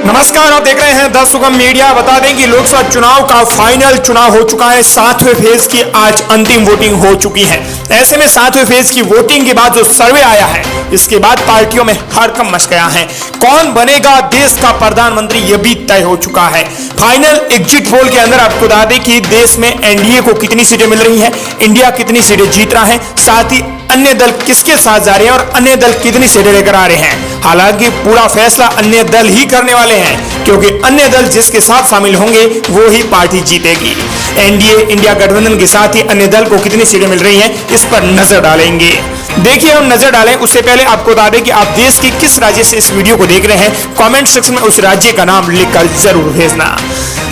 नमस्कार, आप देख रहे हैं द सुगम मीडिया। बता दें कि लोकसभा चुनाव का फाइनल चुनाव हो चुका है। 7वें फेज की आज अंतिम वोटिंग हो चुकी है। ऐसे में 7वें फेज की वोटिंग के बाद जो सर्वे आया है, इसके बाद पार्टियों में हड़कंप मच गया है। कौन बनेगा देश का प्रधानमंत्री, यह भी तय हो चुका है। फाइनल एग्जिट पोल के अंदर आपको बता दें कि देश में एनडीए को कितनी सीटें मिल रही है, इंडिया कितनी सीटें जीत रहा है, साथ ही अन्य दल किसके साथ जा रहे हैं और अन्य दल कितनी सीटें लेकर आ रहे हैं। हालांकि पूरा फैसला अन्य दल ही करने वाले हैं, क्योंकि अन्य दल जिसके साथ शामिल होंगे वो ही पार्टी जीतेगी। एनडीए इंडिया गठबंधन के साथ ही अन्य दल को कितनी सीटें मिल रही हैं, इस पर नजर डालेंगे। देखिए, हम नजर डालें उससे पहले आपको बता दें कि आप देश के किस राज्य से इस वीडियो को देख रहे हैं। कमेंट सेक्शन में उस राज्य का नाम लिखकर जरूर भेजना।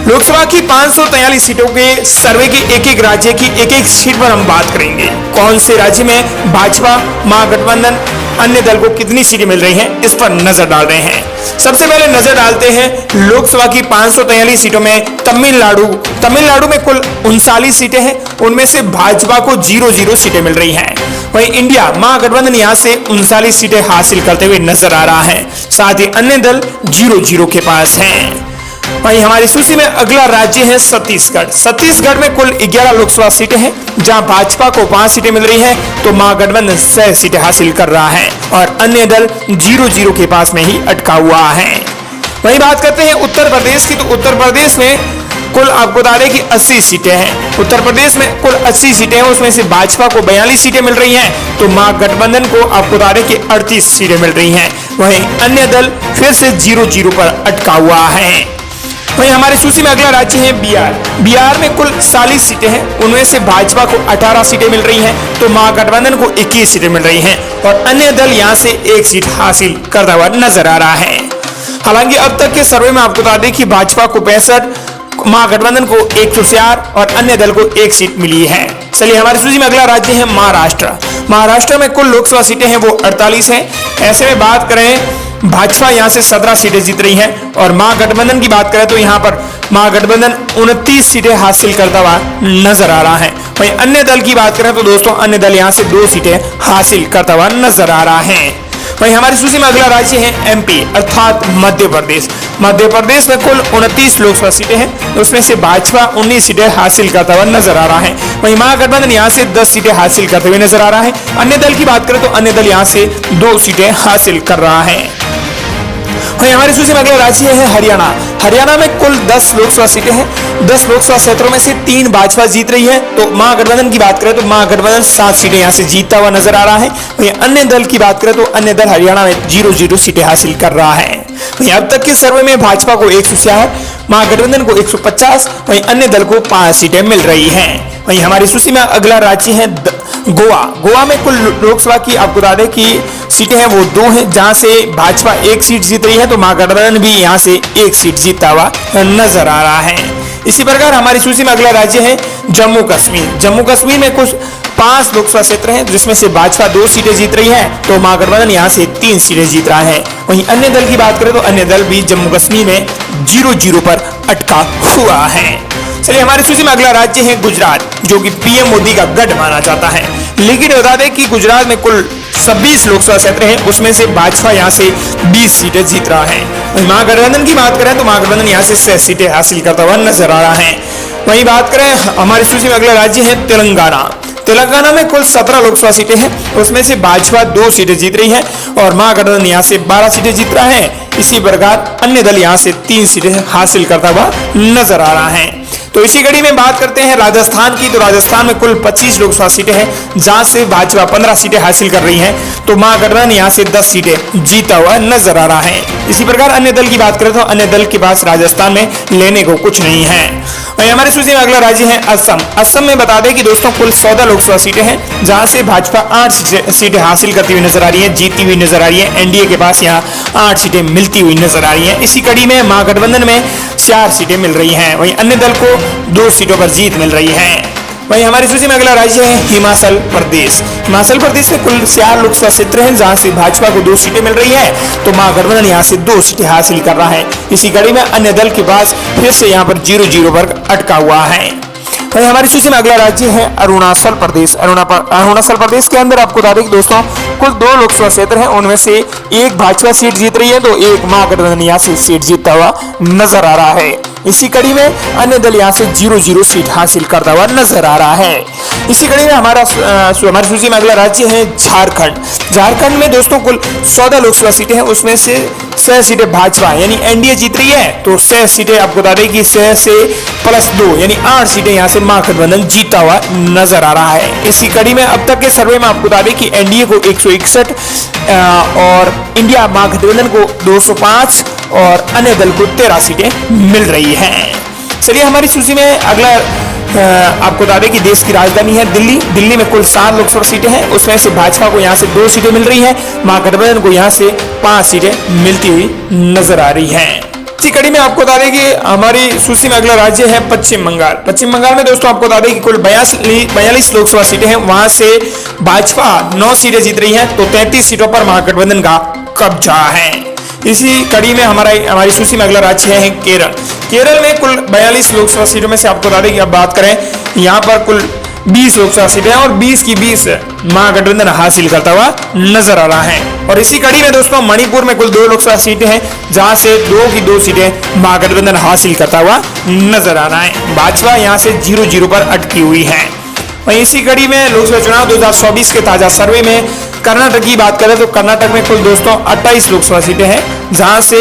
लोकसभा की 543 सीटों के सर्वे की एक एक राज्य की एक एक सीट पर हम बात करेंगे। कौन से राज्य में भाजपा, महागठबंधन, अन्य दल को कितनी सीटें मिल रही हैं, इस पर नजर डाल रहे हैं। सबसे पहले नजर डालते हैं लोकसभा की 543 सीटों में तमिलनाडु में कुल 39 सीटें हैं, उनमें से भाजपा को 0 सीटें मिल रही हैं। वहीं इंडिया महागठबंधन यहां से 39 सीटें हासिल करते हुए नजर आ रहा है। साथ ही अन्य दल 0 के पास हैं। वहीं हमारी सूची में अगला राज्य है छत्तीसगढ़। छत्तीसगढ़ में कुल 11 लोकसभा सीटें हैं, जहां भाजपा को 5 सीटें मिल रही हैं, तो महागठबंधन 6 सीटें हासिल कर रहा है और अन्य दल 0 के पास में ही अटका हुआ है। वहीं बात करते हैं उत्तर प्रदेश की, तो उत्तर प्रदेश में कुल आपको बता दें कि 80 सीटें हैं। उत्तर प्रदेश में कुल 80 सीटें हैं, उसमें से भाजपा को 42 सीटें मिल रही हैं, तो महागठबंधन को आपको बता दें कि 38 सीटें मिल रही हैं। वहीं अन्य दल फिर से 0 पर अटका हुआ है। वहीं हमारी सूची में अगला राज्य है बिहार। बिहार में कुल 40 सीटें हैं, उनमें से भाजपा को 18 सीटें मिल रही हैं, तो महागठबंधन को 21 सीटें मिल रही हैं और अन्य दल यहां से 1 सीट हासिल करता हुआ नजर आ रहा है। हालांकि अब तक के सर्वे में आपको बता दें कि भाजपा को 65, महागठबंधन को 104 और अन्य दल को 1 सीट मिली है। चलिए, हमारी सूची में अगला राज्य है महाराष्ट्र। महाराष्ट्र में कुल लोकसभा सीटें हैं वो 48 हैं। ऐसे में बात करें, भाजपा यहां से 17 सीटें जीत रही हैं और महागठबंधन की बात करें तो यहां पर महागठबंधन 29 सीटें हासिल करता हुआ नजर आ रहा है। वहीं अन्य दल की बात करें तो दोस्तों अन्य दल यहां से 2 सीटें हासिल करता हुआ नजर आ रहा है। वहीं हमारी सूची में अगला राज्य है एमपी अर्थात मध्य प्रदेश। मध्य प्रदेश में कुल 29 लोकसभा सीटें हैं, उसमें से भाजपा 19 सीटें हासिल करता हुआ नजर आ रहा है। वहीं महागठबंधन यहां से 10 सीटें हासिल करते हुए नजर आ रहा है। अन्य दल की बात करें तो अन्य दल यहां से 2 सीटें हासिल कर रहा है। हमारी सूची में अगला राज्य है हरियाणा। हरियाणा में कुल 10 लोकसभा सीटें हैं। 10 लोकसभा क्षेत्रों में से 3 भाजपा जीत रही है, तो महागठबंधन की बात करें तो महागठबंधन 7 सीटें यहां से जीतता हुआ नजर आ रहा है। वहीं अन्य दल की बात करें तो अन्य दल हरियाणा में 0 सीटें हासिल कर रहा है। वहीं अब तक के सर्वे में भाजपा को 166, महागठबंधन को 150, वहीं अन्य दल को 5 सीटें मिल रही हैं। वहीं हमारी सूची में अगला राज्य है गोवा। गोवा में कुल लोकसभा की आपको बता दें कि सीटें हैं वो 2 हैं, जहां से भाजपा 1 सीट जीत रही है, तो महागठबंधन भी यहां से 1 सीट जीतता हुआ नजर आ रहा है। इसी प्रकार हमारी सूची में अगला राज्य है जम्मू कश्मीर। जम्मू कश्मीर में कुछ 5 लोकसभा क्षेत्र हैं, जिसमें से भाजपा 2 सीटें जीत रही है, तो महागठबंधन यहां से 3 सीटें जीत रहा है। वहीं अन्य दल की बात करें तो अन्य दल भी जम्मू कश्मीर में 0 पर अटका हुआ है। चलिए, हमारी सूची में अगला राज्य है गुजरात, जो कि पीएम मोदी का गढ़ माना जाता है। लेकिन बता दें कि गुजरात में कुल 26 लोकसभा क्षेत्र हैं, उसमें से भाजपा यहां से 20 सीटें जीत रहा है। वहीं महागठबंधन की बात करें तो महागठबंधन यहां से 6 सीटें हासिल करता हुआ नजर आ रहा है। वहीं बात करें हमारी सूची में अगला राज्य है तेलंगाना। तेलंगाना में कुल 17 लोकसभा सीटें हैं, उसमें से भाजपा 2 सीटें जीत रही है और महागठबंधन यहां से 12 सीटें जीत रहा है। इसी प्रकार अन्य दल यहां से 3 सीटें हासिल करता हुआ नजर आ रहा है। तो इसी कड़ी में बात करते हैं राजस्थान की, तो राजस्थान में कुल 25 लोकसभा सीटें हैं, जहां से भाजपा 15 सीटें हासिल कर रही हैं, तो महागठबंधन यहां से 10 सीटें जीता हुआ नजर आ रहा है। इसी प्रकार अन्य दल की बात करें तो अन्य दल के पास राजस्थान में लेने को कुछ नहीं है। और हमारी सूची में अगला राज्य है असम। असम में बता दें कि दोस्तों कुल 14 लोकसभा सीटें हैं, जहां से भाजपा 8 सीटें हासिल करती हुई नजर आ रही है, जीतती हुई नजर आ रही है। एनडीए के पास यहाँ 8 सीटें मिलती हुई नजर आ रही है। इसी कड़ी में महागठबंधन में 4 सीटें मिल रही हैं, वहीं अन्य दल को 2 सीटों पर जीत मिल रही है। वहीं हमारी सूची में अगला राज्य है हिमाचल प्रदेश। हिमाचल प्रदेश में कुल 4 लोकसभा क्षेत्र हैं, जहां से भाजपा को 2 सीटें मिल रही है, तो महागठबंधन यहां से 2 सीटें हासिल कर रहा है। इसी कड़ी में अन्य दल के पास फिर से यहां पर 0 पर अटका हुआ है। वहीं हमारी सूची में अगला राज्य है अरुणाचल प्रदेश। अरुणाचल प्रदेश के अंदर आपको बता दें कि दोस्तों कुल 2 लोकसभा क्षेत्र हैं, उनमें से एक भाजपा सीट जीत रही है तो एक महागठबंधन यहाँ से सीट जीतता हुआ नजर आ रहा है। इसी कड़ी में अन्य दल यहाँ से 0-0 सीट हासिल करता हुआ नजर आ रहा है। इसी कड़ी में हमारी सूची में अगला राज्य है झारखंड। झारखंड में दोस्तों कुल 14 लोकसभा सीटें हैं, उसमें से 6 सीटें भाजपा यानी एनडीए जीत रही है तो 6 सीटें आपको बता दें कि 6 से +2 यानी 8 सीटें यहाँ से महागठबंधन जीता हुआ नजर आ रहा है। इसी कड़ी में अब तक के सर्वे में आपको बता दें कि एनडीए को 161 और इंडिया महागठबंधन को 205 और अन्य दल को 13 सीटें मिल रही हैं। चलिए हमारी सूची में अगला आपको बता दें कि देश की राजधानी है दिल्ली। दिल्ली में कुल 7 लोकसभा सीटें हैं, उसमें से भाजपा को यहाँ से 2 सीटें मिल रही हैं, महागठबंधन को यहाँ से 5 सीटें मिलती हुई नजर आ रही हैं। इसी कड़ी में आपको बता दें कि हमारी सूची में अगला राज्य है पश्चिम बंगाल। पश्चिम बंगाल में दोस्तों आपको बता दें कि कुल 42 लोकसभा सीटें हैं, वहां से भाजपा 9 सीटें जीत रही है तो 33 सीटों पर महागठबंधन का कब्जा है। इसी कड़ी में हमारी सूची में अगला राज्य है केरल। केरल में कुल 42 लोकसभा सीटों में से आपको बता दें कि अब बात करें यहाँ पर कुल 20 लोकसभा सीटें हैं और 20 की 20 महागठबंधन हासिल करता हुआ नजर आ रहा है। और इसी कड़ी में दोस्तों मणिपुर में कुल 2 लोकसभा सीटें हैं, जहां से 2 की 2 सीटें महागठबंधन हासिल करता हुआ नजर आ रहा है। भाजपा यहां से 0-0 पर अटकी हुई है। वहीं इसी कड़ी में लोकसभा चुनाव 2024 के ताजा सर्वे में कर्नाटक की बात करें तो कर्नाटक में कुल दोस्तों 28 लोकसभा सीटें हैं, जहां से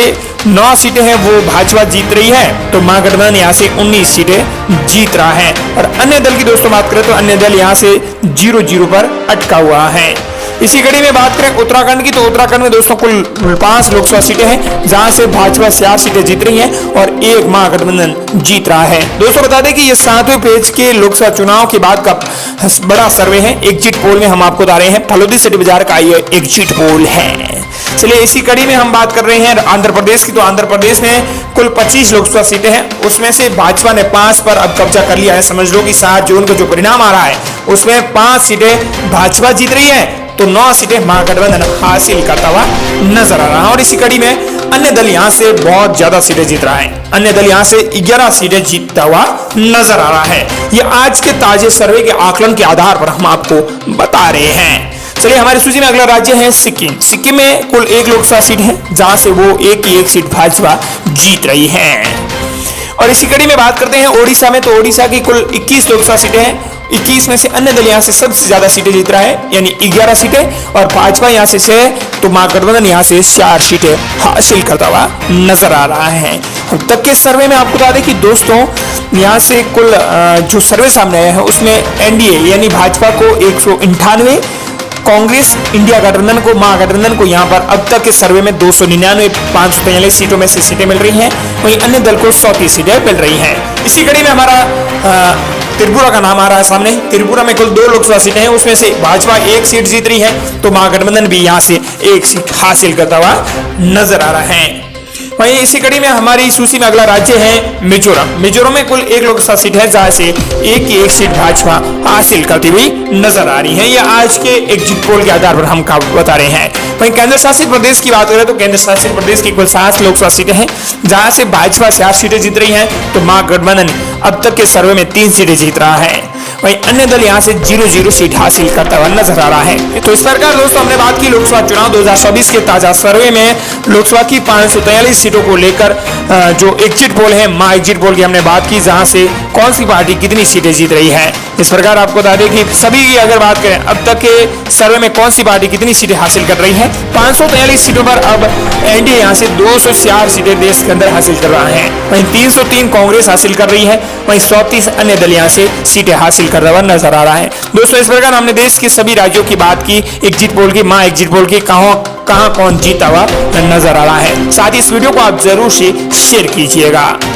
9 सीटें हैं वो भाजपा जीत रही है तो महागठबंधन यहाँ से 19 सीटें जीत रहा है। और अन्य दल की दोस्तों बात करें तो अन्य दल यहाँ से 0-0 पर अटका हुआ है। इसी कड़ी में बात करें उत्तराखंड की तो उत्तराखंड में दोस्तों कुल 5 लोकसभा सीटें हैं, जहां से भाजपा 4 सीटें जीत रही हैं और एक महागठबंधन जीत रहा है। दोस्तों बता दें कि ये 7वें पेज के लोकसभा चुनाव के बाद का बड़ा सर्वे है। एग्जिट पोल में हम आपको बता रहे हैं फलोदी सिटी बाजार का ये एग्जिट पोल है। चलिए इसी कड़ी में हम बात कर रहे हैं आंध्र प्रदेश की तो आंध्र प्रदेश में कुल 25 लोकसभा सीटें हैं, उसमें से भाजपा ने 5 पर अब कब्जा कर लिया है। समझ लो कि 7 जून को जो परिणाम आ रहा है उसमें 5 सीटें भाजपा जीत रही है तो 9 सीटें महागठबंधन हासिल करता हुआ नजर आ रहा है। और इसी कड़ी में अन्य दल यहां से बहुत ज्यादा सीटें जीत रहा है, अन्य दल यहां से 11 सीटें जीतता हुआ नजर आ रहा है। ये आज के ताजे सर्वे के आकलन के आधार पर हम आपको बता रहे हैं। चलिए हमारी सूची में अगला राज्य है सिक्किम। सिक्किम में कुल 1 लोकसभा सीट है, जहां से वो एक की 1 सीट भाजपा जीत रही है। और इसी कड़ी में बात करते हैं ओडिशा में तो ओडिशा की कुल 21 लोकसभा सीटें हैं, 21 में से अन्य दल यहाँ से सबसे ज्यादा सीटें जीत रहा है यानी 11 सीटें और भाजपा यहाँ से 6 तो महागठबंधन यहाँ से 4 सीटें हासिल करता हुआ नजर आ रहा है। अब तक के सर्वे में आपको बता दें कि दोस्तों यहाँ से कुल जो सर्वे सामने आया है उसमें एनडीए यानी भाजपा को 198, कांग्रेस इंडिया गठबंधन को महागठबंधन को यहाँ पर अब तक के सर्वे में 299 543 सीटों में से सीटें मिल रही हैं, वहीं अन्य दल को 130 सीटें मिल रही हैं। इसी कड़ी में हमारा त्रिपुरा का नाम आ रहा है सामने। त्रिपुरा में कुल 2 लोकसभा सीटें हैं, उसमें से भाजपा 1 सीट जीत रही है तो महागठबंधन भी यहाँ से 1 सीट हासिल करता हुआ नजर आ रहा है। वहीं इसी कड़ी में हमारी सूची में अगला राज्य है मिजोरम। मिजोरम में कुल 1 लोकसभा सीट है, जहां से 1 की 1 सीट भाजपा हासिल करती हुई नजर आ रही है। ये आज के एग्जिट पोल के आधार पर हम बता रहे हैं। वहीं केंद्र शासित प्रदेश की बात करें तो केंद्र शासित प्रदेश की कुल 7 लोकसभा सीटें हैं, जहां से भाजपा 4 सीटें जीत रही है तो महागठबंधन अब तक के सर्वे में 3 सीटें जीत रहा है। वहीं अन्य दल यहाँ से 0-0 सीट हासिल करता हुआ नजर आ रहा है। तो इस प्रकार दोस्तों हमने बात की लोकसभा चुनाव 2024 के ताजा सर्वे में लोकसभा की 543 सीटों को लेकर जो एग्जिट पोल है मां एग्जिट पोल की हमने बात की, जहां से कौन सी पार्टी कितनी सीटें जीत रही है। इस प्रकार आपको बता दें कि सभी की अगर बात करें अब तक के सर्वे में कौन सी पार्टी कितनी सीटें हासिल कर रही है, 543 सीटों पर अब एनडीए यहाँ से 204 सीटें देश के अंदर हासिल कर रहा है, वहीं 303 कांग्रेस हासिल कर रही है, वहीं 34 अन्य दल यहाँ से सीटें हासिल कर रहा नजर आ रहा है। दोस्तों इस प्रकार हमने देश के सभी राज्यों की बात की, एग्जिट पोल की मां एग्जिट पोल की कहां कौन जीता हुआ नजर आ रहा है। साथ ही इस वीडियो को आप जरूर से शेयर कीजिएगा।